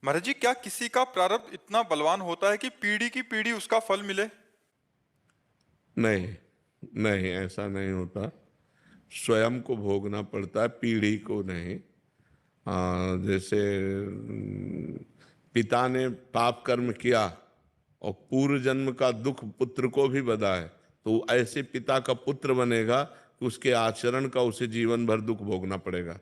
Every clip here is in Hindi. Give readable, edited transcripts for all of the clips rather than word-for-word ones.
महाराज जी, क्या किसी का प्रारब्ध इतना बलवान होता है कि पीढ़ी की पीढ़ी उसका फल मिले? नहीं, नहीं, ऐसा नहीं होता। स्वयं को भोगना पड़ता है, पीढ़ी को नहीं। जैसे पिता ने पाप कर्म किया और पूर्व जन्म का दुख पुत्र को भी बधा है, तो ऐसे पिता का पुत्र बनेगा कि उसके आचरण का उसे जीवन भर दुख भोगना पड़ेगा।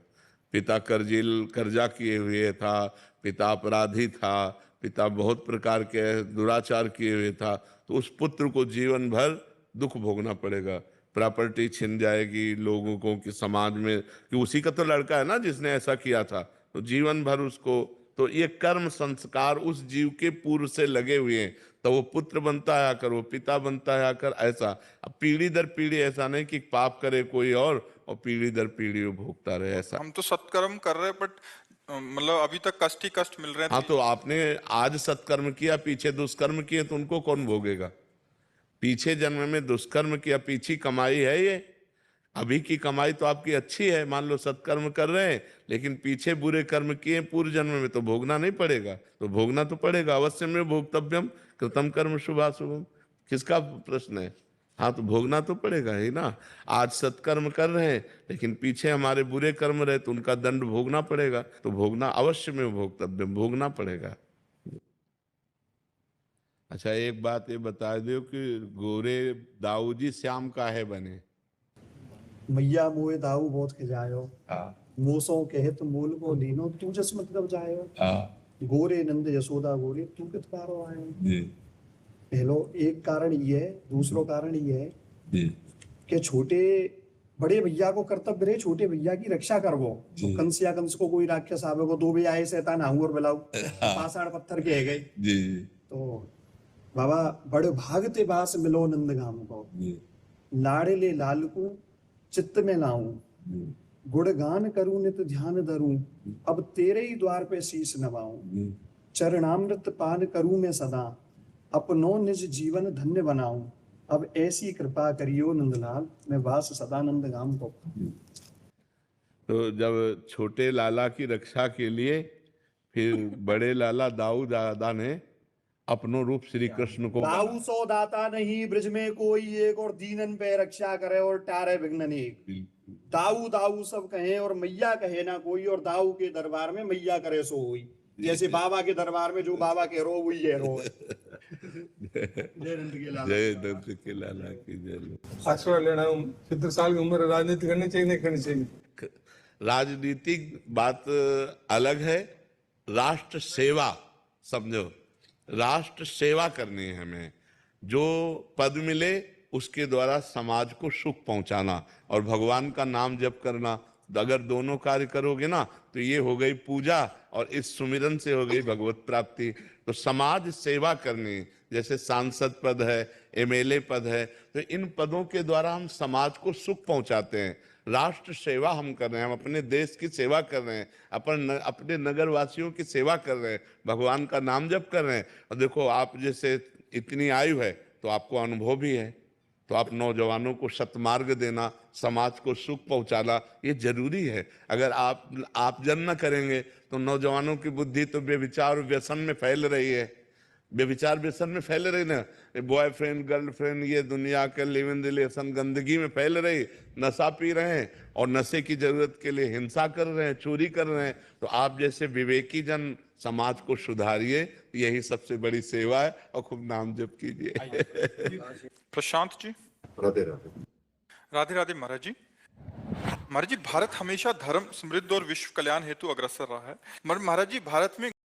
पिता कर्जा किए हुए था, पिता अपराधी था, पिता बहुत प्रकार के दुराचार किए हुए था, तो उस पुत्र को जीवन भर दुख भोगना पड़ेगा। प्रॉपर्टी छिन जाएगी लोगों को, कि समाज में कि उसी का तो लड़का है ना जिसने ऐसा किया था, तो जीवन भर उसको, तो ये कर्म संस्कार उस जीव के पूर्व से लगे हुए हैं, तो वो पुत्र बनता है आकर, वो पिता बनता है आकर, ऐसा। अब पीढ़ी दर पीढ़ी ऐसा नहीं कि पाप करे कोई और पीढ़ी दर पीढ़ी वो भोगता रहे, ऐसा। हम तो सत्कर्म कर रहे हैं, बट मतलब अभी तक कष्ट ही कष्ट मिल रहे हैं। हाँ, तो आपने आज सत्कर्म किया, पीछे दुष्कर्म किए, तो उनको कौन भोगेगा? पीछे जन्म में दुष्कर्म किया, पीछे कमाई है ये। अभी की कमाई तो आपकी अच्छी है, मान लो सत्कर्म कर रहे हैं, लेकिन पीछे बुरे कर्म किए पूर्व जन्म में, तो भोगना नहीं पड़ेगा? तो भोगना तो पड़ेगा, अवश्य में भोक्तव्यम कृतम कर्म शुभाशुभम। किसका प्रश्न है? हाँ, तो भोगना तो पड़ेगा ही ना। आज सत्कर्म कर रहे हैं, लेकिन पीछे हमारे बुरे कर्म रहे, तो उनका दंड भोगना पड़ेगा, तो भोगना अवश्य में भोक्तव्यम, भोगना पड़ेगा। अच्छा, एक बात ये बता दो कि गोरे दाऊ जी श्याम काहे बने? मैया मोए दाऊ बहुत खिजायो, हाँ, मूसों कहत मूल को लीनो, तू जस मतलब जायो। हाँ, गोरे नंद यशोदा गोरे, तू कित पारो आयो। जी, पहलो एक कारण ये है, दूसरो कारण ये है जी, कि छोटे बड़े भैया को कर्तव्य रहे छोटे भैया की रक्षा करवो। तो कंस या कंस को कोई राक्षस आवे को, दो भैया आए शैतान आऊं और बिलाऊ, पाषाण पत्थर के है गए। जी, तो बाबा बड़े भागते बास मिलो नंद गाम को, जी, लाड़े लाल को चित्त में लाऊं, जी, गुणगान करूं नित ध्यान धरूं, अब तेरे ही द्वार पे शीश नवाऊं। जी। चरणामृत पान करूं मैं सदा, अपनो निज जीवन धन्य बनाऊं। अब ऐसी कृपा करियो नंदलाल, मैं वास सदानंद गाम को। तो जब छोटे लाला की रक्षा के लिए फिर बड़े लाला दाऊ दादा ने अपनो रूप श्री कृष्ण को दाऊ सो दाता नहीं ब्रज में कोई एक, और दीनन पे रक्षा करे और टारे विघ्न एक। दाऊ दाऊ सब कहे और मैया कहे ना कोई, और दाऊ के दरबार में मैया करे सो हुई। जैसे बाबा के दरबार में जो बाबा के रो वही है रो। जय नंद के लाला, जय दंत के लाला की जय। आशीर्वाद लेना, 70 साल की उम्र, राजनीति करनी चाहिए नहीं करनी चाहिए? राजनीतिक बात अलग है, राष्ट्र सेवा समझो। राष्ट्र सेवा करनी है हमें, जो पद मिले उसके द्वारा समाज को सुख पहुंचाना और भगवान का नाम जप करना। अगर दोनों कार्य करोगे ना, तो ये हो गई पूजा और इस सुमिरन से हो गई भगवत प्राप्ति। तो समाज सेवा करनी, जैसे सांसद पद है, एमएलए पद है, तो इन पदों के द्वारा हम समाज को सुख पहुंचाते हैं। राष्ट्र सेवा हम कर रहे हैं, हम अपने देश की सेवा कर रहे हैं, अपने नगर वासियों की सेवा कर रहे हैं, भगवान का नाम जप कर रहे हैं। और देखो, आप जैसे इतनी आयु है तो आपको अनुभव भी है, तो आप नौजवानों को सतमार्ग देना, समाज को सुख पहुंचाना, ये जरूरी है। अगर आप जन न करेंगे तो नौजवानों की बुद्धि तो बेविचार व्यसन में फैल रही है, बेविचार व्यसन में फैल रही ना, बॉयफ्रेंड गर्लफ्रेंड, ये दुनिया के लिव इन रिलेशन गंदगी में फैल रही, नशा पी रहे हैं और नशे की जरूरत के लिए हिंसा कर रहे हैं, चोरी कर रहे हैं। तो आप जैसे विवेकी जन समाज को सुधारिए, यही सबसे बड़ी सेवा है, और खूब नाम जप कीजिए। प्रशांत जी, राधे राधे। राधे राधे महाराज जी। महाराज जी, भारत हमेशा धर्म, समृद्धि और विश्व कल्याण हेतु अग्रसर रहा है। महाराज जी, भारत में